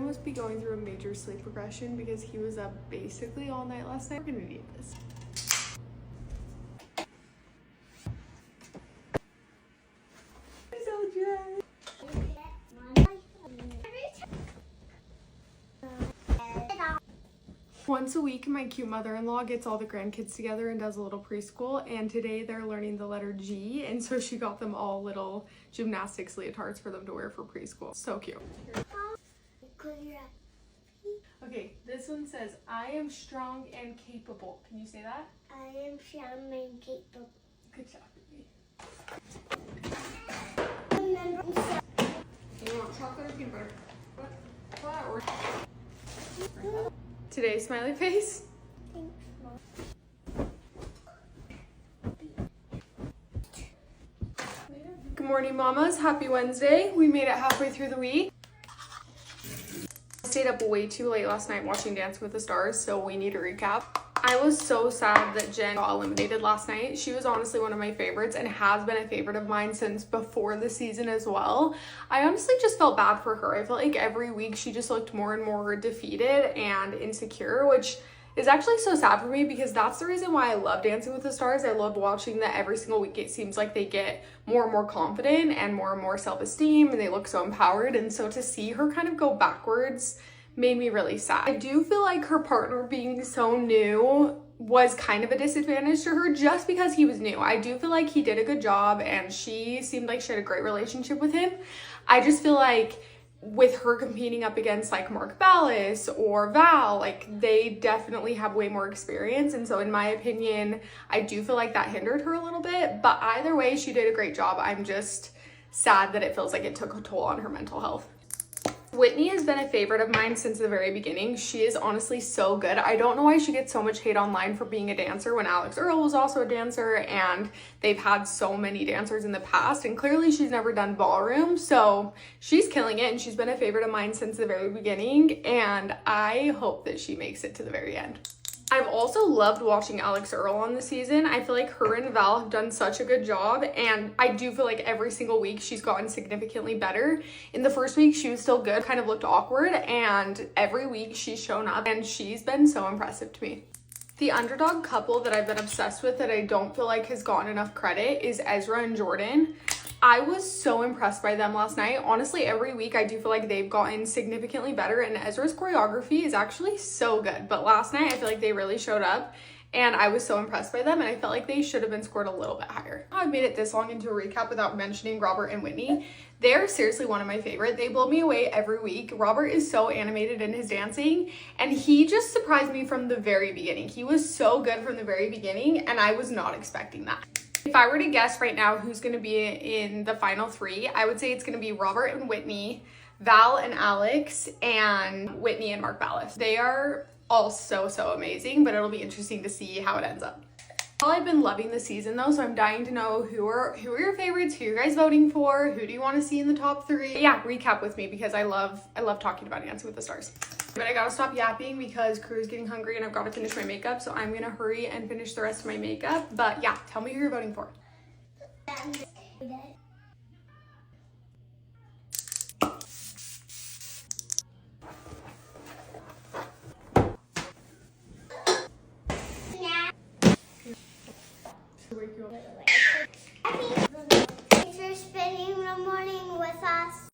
He must be going through a major sleep regression because he was up basically all night last night. We're gonna need this. So dry. Once a week, my cute mother-in-law gets all the grandkids together and does a little preschool, and today they're learning the letter G, and so she got them all little gymnastics leotards for them to wear for preschool. So cute. Okay, this one says, I am strong and capable. Can you say that? I am strong and capable. Good job, baby. Remember, You want chocolate or peanut butter? What? Or... Today's smiley face. thanks, Mom. Good morning, mamas. Happy Wednesday. We made it halfway through the week. I stayed up way too late last night watching Dancing with the Stars, so we need a recap. I was so sad that Jen got eliminated last night. She was honestly one of my favorites and has been a favorite of mine since before the season as well. I honestly just felt bad for her. I felt like every week she just looked more and more defeated and insecure, which is actually so sad for me because that's the reason why I love Dancing with the Stars. I love watching that every single week. It seems like they get more and more confident and more self-esteem, and they look so empowered. And so to see her kind of go backwards made me really sad. I do feel like her partner being so new was kind of a disadvantage to her just because he was new. I do feel like he did a good job and she seemed like she had a great relationship with him. I just feel like with her competing up against like Mark Ballas or Val, like they definitely have way more experience. And so in my opinion, I do feel like that hindered her a little bit, but either way, she did a great job. I'm just sad that it feels like it took a toll on her mental health. Whitney has been a favorite of mine since the very beginning. She is honestly so good. I don't know why she gets so much hate online for being a dancer when Alex Earl was also a dancer, and they've had so many dancers in the past, and clearly she's never done ballroom, so she's killing it, and she's been a favorite of mine since the very beginning, and I hope that she makes it to the very end. I've also loved watching Alex Earl on the season. I feel like her and Val have done such a good job, and I do feel like every single week she's gotten significantly better. In the first week, she was still good, kind of looked awkward, and every week she's shown up, and she's been so impressive to me. The underdog couple that I've been obsessed with that I don't feel like has gotten enough credit is Ezra and Jordan. I was so impressed by them last night. Honestly, every week I do feel like they've gotten significantly better, and Ezra's choreography is actually so good. But last night I feel like they really showed up and I was so impressed by them, and I felt like they should have been scored a little bit higher. I've made it this long into a recap without mentioning Robert and Whitney. They're seriously one of my favorite. They blow me away every week. Robert is so animated in his dancing, and he just surprised me from the very beginning. He was so good from the very beginning, and I was not expecting that. If I were to guess right now who's going to be in the final three, I would say it's going to be Robert and Whitney, Val and Alex, and Whitney and Mark Ballas. They are all so amazing, but it'll be interesting to see how it ends up. I've been loving the season though, so I'm dying to know who are your favorites, who you guys voting for, who do you want to see in the top three? But yeah, recap with me because I love talking about Dancing with the Stars. But I gotta stop yapping because Crew's getting hungry and I've got to finish my makeup, so I'm gonna hurry and finish the rest of my makeup. But yeah, tell me who you're voting for.